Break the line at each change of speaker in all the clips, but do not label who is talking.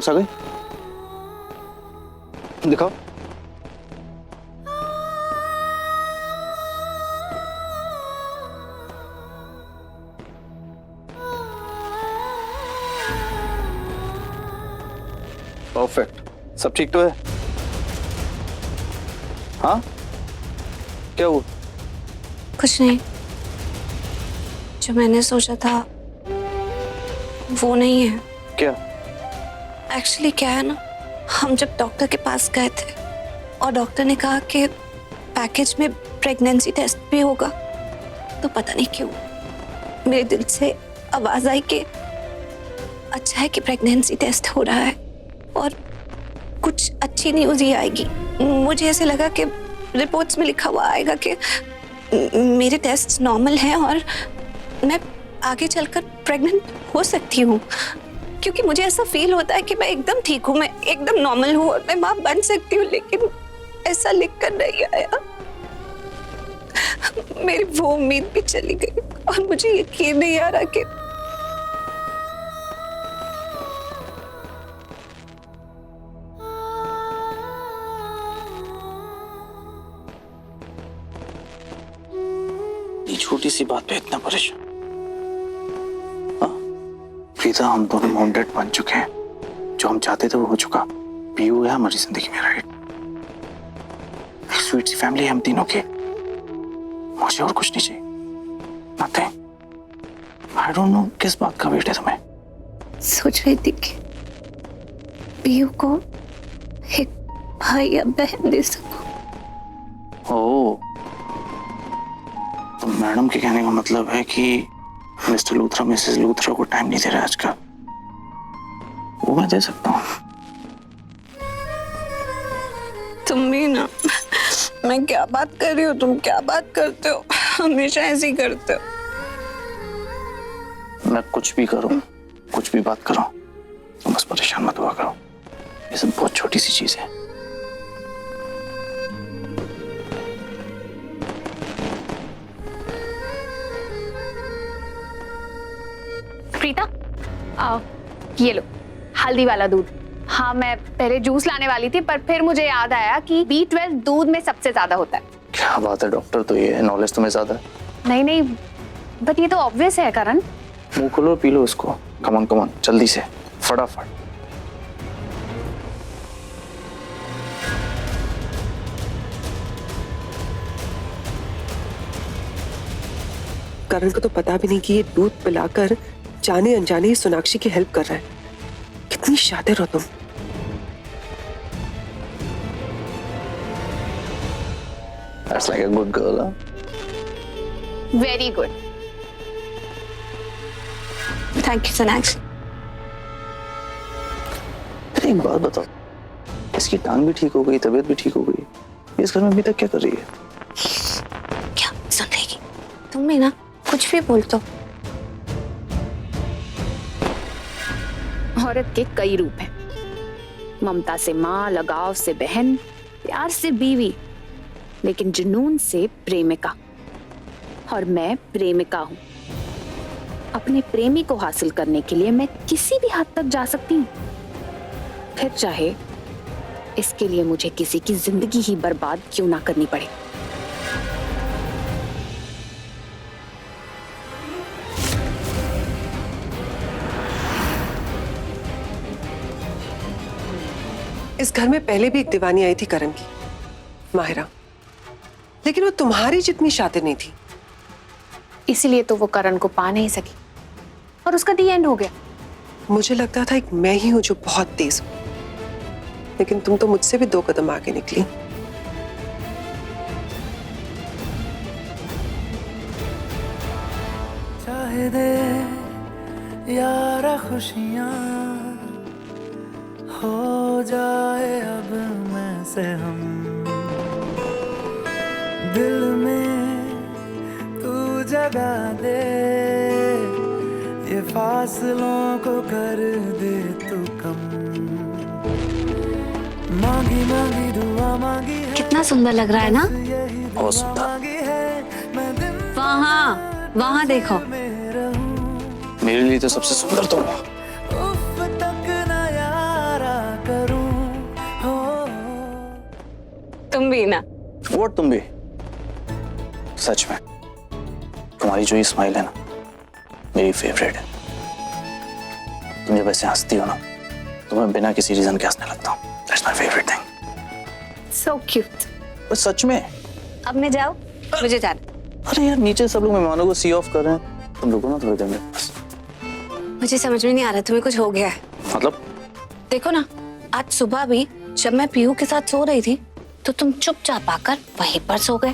Reports आ गई? दिखाओ। Perfect, सब ठीक तो है? हाँ, क्या हुआ?
कुछ नहीं, जो मैंने सोचा था वो नहीं है।
क्या?
एक्चुअली क्या है ना, हम जब डॉक्टर के पास गए थे और डॉक्टर ने कहा कि पैकेज में प्रेगनेंसी टेस्ट भी होगा, तो पता नहीं क्यों मेरे दिल से आवाज आई कि अच्छा है कि प्रेगनेंसी टेस्ट हो रहा है और कुछ अच्छी न्यूज़ ही आएगी। मुझे ऐसे लगा कि रिपोर्ट्स में लिखा हुआ आएगा कि मेरे टेस्ट नॉर्मल हैं और मैं आगे चलकर प्रेग्नेंट हो सकती हूँ, क्योंकि मुझे ऐसा फील होता है कि मैं एकदम ठीक हूँ, मैं एकदम नॉर्मल हूँ और मैं माँ बन सकती हूँ, लेकिन ऐसा लिख कर नहीं आया। मेरी वो उम्मीद भी चली गई और मुझे यकीन नहीं आ रहा कि
छोटी सी बात पे इतना परेशान। प्रीता, हम दोनों मॉम डैड बन चुके हैं, जो हम चाहते थे वो हो चुका। पीयू है हमारी जिंदगी में, राइट? एक स्वीट सी फैमिली है हम तीनों की। मुझे और कुछ नहीं चाहिए, नथिंग। आई डोंट नो किस बात का वेट है तुम्हें।
सोच रही थी कि पीयू को एक भाई या बहन दे सकूं।
ओह, तो मैडम के कहने का मतलब है कि मिस्टर लूथरा मिसेस लूथरा को टाइम नहीं दे रहा आजकल। वो मैं दे सकता हूँ।
तुम भी ना, मैं क्या बात कर रही हूँ, तुम क्या बात करते हो, हमेशा ऐसे ही करते हो।
मैं कुछ भी करूँ, कुछ भी बात करूँ, तुम बस परेशान मत हुआ करो। ये सब बहुत छोटी सी चीज है।
प्रीता, ये लो हल्दी वाला दूध। हाँ, मैं पहले जूस लाने वाली थी, पर फिर मुझे याद आया कि B12 दूध में सबसे ज्यादा होता है।
क्या बात है डॉक्टर, तो ये है, नॉलेज तुम्हें ज्यादा है।
नहीं नहीं, बट ये तो ऑब्वियस है करण।
मुंह खोलो, पी लो इसको। कमन कमन, जल्दी से, फटाफट।
करण को तो पता भी नहीं कि ये दूध पिलाकर जाने अनजाने ही सोनाक्षी की हेल्प कर रहा है। कितनी शातिर हो तुम।
That's like a good girl, huh?
Very good.
Thank you Sonakshi.
एक बात बताओ, इसकी टांग भी ठीक हो गई, तबीयत भी ठीक हो गई, ये इस घर में अभी तक क्या कर रही है?
क्या सुन लेगी? तुम भी ना कुछ भी बोल दो।
औरत के कई रूप हैं। ममता से माँ, लगाव से बहन, प्यार से बीवी, लेकिन जुनून से प्रेमिका। और मैं प्रेमिका हूँ। अपने प्रेमी को हासिल करने के लिए मैं किसी भी हद तक जा सकती हूँ, फिर चाहे इसके लिए मुझे किसी की जिंदगी ही बर्बाद क्यों ना करनी पड़े।
इस घर में पहले भी एक दीवानी आई थी करण की, माहिरा, लेकिन वो तुम्हारी जितनी शातिर नहीं थी।
इसीलिए तो वो करण को पा नहीं सकी और उसका दी एंड हो गया।
मुझे लगता था एक मैं ही हूं जो बहुत तेज हूं, लेकिन तुम तो मुझसे भी 2 कदम आगे निकली।
चाहे दे यारा खुशियां हो जाए अब मैं से हम, दिल में तू जगा दे, ये फासलों को कर दे तू कम। मांगी मांगी दुआ मांगी है,
कितना सुंदर लग रहा है ना?
बहुत सुंदर।
मांगी है मैं दिन
वहाँ देखो।
मेरे लिए तो सबसे सुंदर तुम हो।
उफ तक ना यार
तुम भी ना।
व्हाट तुम भी? सच में तुम्हारी जो ये स्माइल है ना मेरी फेवरेट है। तुम जब ऐसे हंसती हो ना तो मैं बिना किसी रीजन के हंसने लगता हूँ। That's my favourite thing.
So cute.
बस सच में।
अब मैं जाऊँ, मुझे जाना।
अरे यार नीचे सब लोग मेहमानों को सी ऑफ कर रहे हैं, तुम रुको ना थोड़ी देर में बस।
मुझे समझ में नहीं आ रहा तुम्हें कुछ हो गया है।
मतलब?
देखो ना, आज सुबह भी जब मैं पीहू के साथ सो रही थी तो तुम चुपचाप आकर वहीं पर सो गए।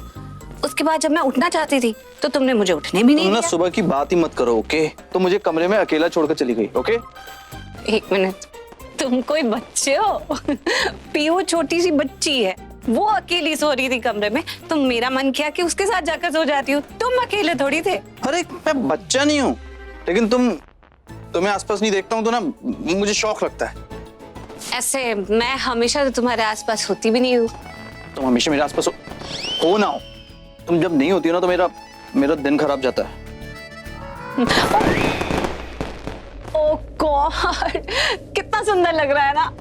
उसके बाद जब मैं उठना चाहती थी तो तुमने मुझे उठने भी नहीं
तुम ना
दिया।
सुबह की बात ही मत करो, ओके? तो मुझे कमरे में अकेला छोड़कर चली गई, ओके?
एक मिनट, तुम कोई बच्चे हो? पीहू छोटी सी बच्ची है, वो अकेली सो रही थी कमरे में, तो मेरा मन किया कि उसके साथ जाकर सो जाती हूँ। तुम अकेले थोड़ी थे।
अरे मैं बच्चा नहीं हूँ, लेकिन तुम्हें आसपास नहीं देखता हूँ तो ना मुझे शौक लगता है।
ऐसे मैं हमेशा तो तुम्हारे आसपास होती भी नहीं हूँ।
तुम हमेशा मेरे आसपास हो ना हो, तुम जब नहीं होती हो ना तो मेरा दिन खराब जाता है।
ओह गॉड, कितना सुंदर लग रहा है ना।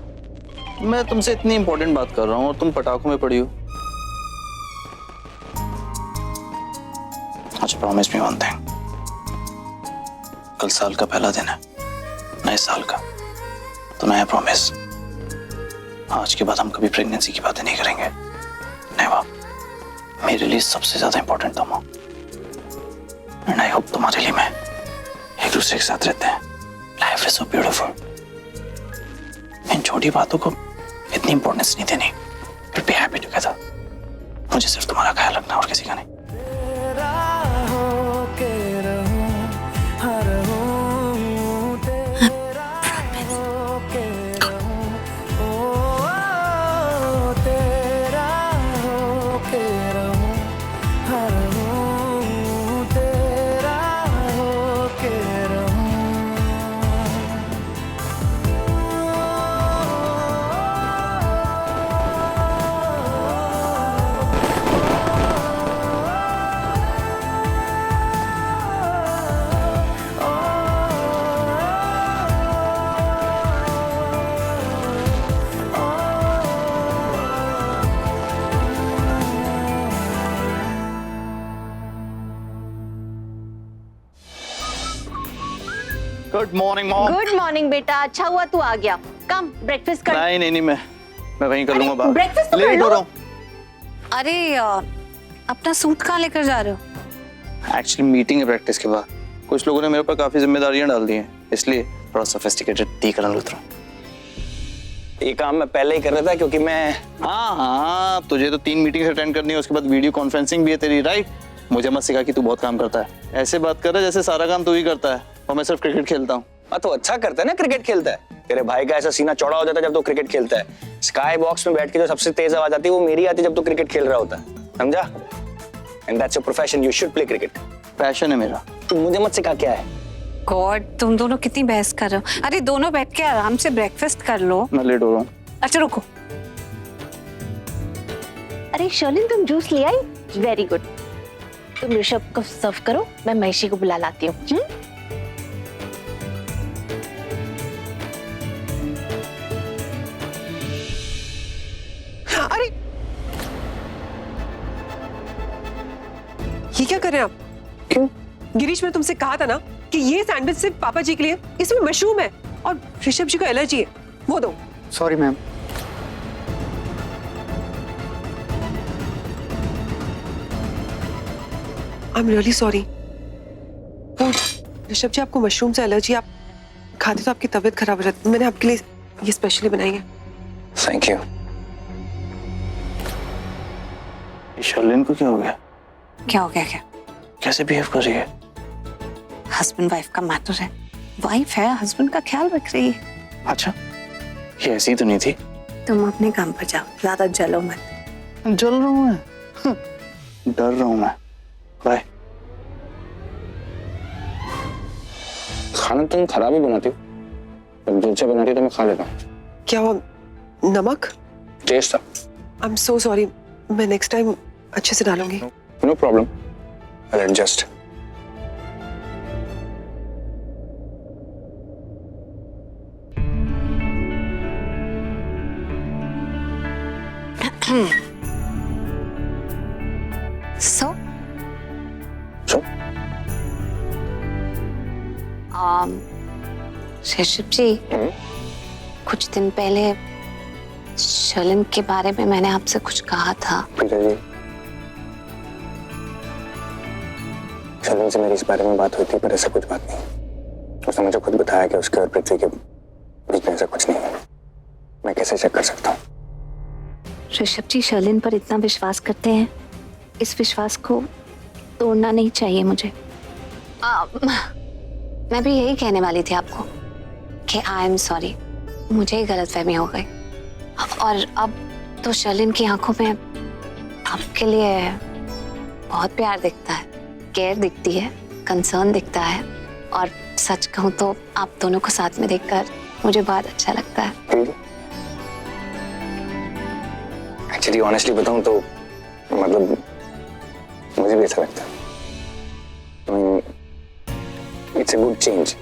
मैं तुमसे इतनी इंपॉर्टेंट बात कर रहा हूँ और तुम पटाखों में पड़ी हो। अच्छा प्रॉमिस मी वन थिंग, कल साल का पहला दिन है, नए साल का, तो नया प्रॉमिस, आज के बाद हम कभी प्रेगनेंसी की बातें नहीं करेंगे। नेवा, मेरे लिए सबसे ज्यादा इंपॉर्टेंट तुम हो, एंड आई होप तुम्हारे लिए मैं एक दूसरे के साथ रहते हैं। Life is so beautiful. इन छोटी बातों को इतनी इंपॉर्टेंस नहीं देनी। We'll be happy together। मुझे सिर्फ तुम्हारा ख्याल रखना और किसी का नहीं।
तेरा होके रहूं, हर हूं तेरा होके रहूं, ओ तेरा होके रहूं, हर हूं तेरा होके रहूं।
Good morning mom.
Good morning बेटा, अच्छा हुआ तू आ गया। कम ब्रेकफास्ट कर।
नहीं मैं वहीं कर लूंगा बात।
breakfast तो कर
लेट
लो।
हो रहा हूँ।
अरे अपना सूट कहाँ लेकर जा रहे हो?
एक्चुअली मीटिंग है प्रैक्टिस के बाद, कुछ लोगों ने मेरे ऊपर काफी जिम्मेदारियां डाल दी हैं, इसलिए थोड़ा सोफिस्टिकेटेड टी करन लूट रहा हूँ।
ये काम मैं पहले ही कर रहा था क्योंकि मैं
हाँ तुझे तो 3 मीटिंग्स अटेंड करनी है, उसके बाद वीडियो कॉन्फ्रेंसिंग भी है तेरी, राइट? मुझे मत सिखा कि तू बहुत काम करता है। ऐसे बात कर रहा है जैसे सारा काम तू ही करता है और मैं सिर्फ क्रिकेट खेलता हूँ।
तो अच्छा करता है ना, क्रिकेट खेलता है। तेरे भाई का ऐसा सीना चौड़ा हो जाता है जब तू क्रिकेट खेलता है। स्काई बॉक्स में बैठ के जो सबसे तेज आवाज आती है वो मेरी आती है जब तू क्रिकेट खेल रहा होता है, समझा? And that's your profession, you should play cricket.
Passion है मेरा।
तू मुझे मत सिखा क्या है।
गॉड, तुम दोनों कितनी बहस कर रहे हो। अरे दोनों बैठ के आराम से ब्रेकफास्ट कर लो।
मैं लेट हो रहा हूँ।
अच्छा रुको।
अरे शर्लिन, तुम जूस ले आई? Very good. तुम ऋषभ को सर्व करो, मैं महिषी को बुला लाती हूँ।
अरे ये क्या कर रहे हैं आप?
क्यों?
गिरीश, मैंने तुमसे कहा था ना कि ये सैंडविच सिर्फ पापा जी के लिए, इसमें मशरूम है और ऋषभ जी को एलर्जी है, वो दो।
Sorry ma'am.
I am really sorry. वो ऋषभ जी, आपको मशरूम से एलर्जी, आप खाते तो आपकी तबीयत खराब हो जाती। मैंने आपके लिए ये स्पेशली बनाई है।
Thank you.
शर्लिन को क्या हो गया?
क्या हो गया? क्या
कैसे बिहेव कर रही है?
हस्बैंड वाइफ का मैटर है। वाइफ है, हस्बैंड का ख्याल रख रही है।
अच्छा ये ऐसी तो नहीं थी।
तुम अपने काम पर जाओ, ज्यादा जलो मत।
जल रहा हूँ मैं, डर रहा हूँ मैं। बाय।
खाना तुम खराब ही बनाती हो, जब दूध से बनाती हो तो मैं खा लेता हूँ।
क्या हुआ? नमक?
टेस्ट था।
आई एम सो सॉरी, मैं नेक्स्ट टाइम अच्छे से डालूंगी।
No problem, I adjust.
So
So?
Rishabh ji, कुछ दिन पहले शर्लिन के बारे में मैंने आपसे कुछ कहा था।
प्रीता जी, शर्लिन से मेरी इस बारे में बात हुई थी, पर ऐसा कुछ बात नहीं। उसने मुझे खुद बताया कि उसके और पृथ्वी के बीच में ऐसा कुछ नहीं है। मैं कैसे चेक कर सकता हूँ?
ऋषभ जी शर्लिन पर इतना विश्वास करते हैं, इस विश्वास को तोड़ना नहीं चाहिए मुझे। मैं भी यही कहने वाली थी आपको कि आई एम सॉरी, मुझे ही गलतफहमी हो गई। और अब तो शर्लिन की आंखों में आपके लिए बहुत प्यार दिखता है, केयर दिखती है, कंसर्न दिखता है। और सच कहूँ तो आप दोनों को साथ में देखकर मुझे बहुत अच्छा लगता है।
एक्चुअली ऑनेस्टली बताऊं तो मतलब मुझे भी ऐसा लगता है। It's a good change.